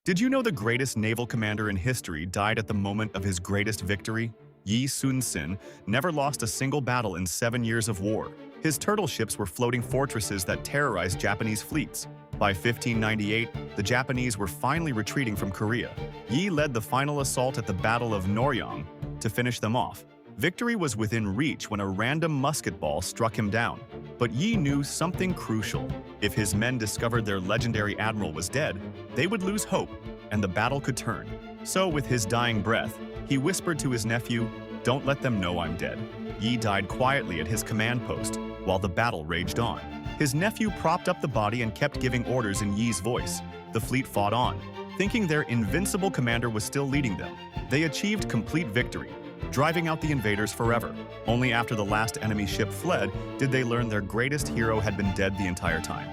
Did you know the greatest naval commander in history died at the moment of his greatest victory? Yi Sun-sin never lost a single battle in 7 years of war. His turtle ships were floating fortresses that terrorized Japanese fleets. By 1598, the Japanese were finally retreating from Korea. Yi led the final assault at the Battle of Noryang to finish them off. Victory was within reach when a random musket ball struck him down. But Yi knew something crucial. If his men discovered their legendary admiral was dead, they would lose hope, and the battle could turn. So, with his dying breath, he whispered to his nephew, "Don't let them know I'm dead." Yi died quietly at his command post, while the battle raged on. His nephew propped up the body and kept giving orders in Yi's voice. The fleet fought on, thinking their invincible commander was still leading them. They achieved complete victory, driving out the invaders forever. Only after the last enemy ship fled did they learn their greatest hero had been dead the entire time.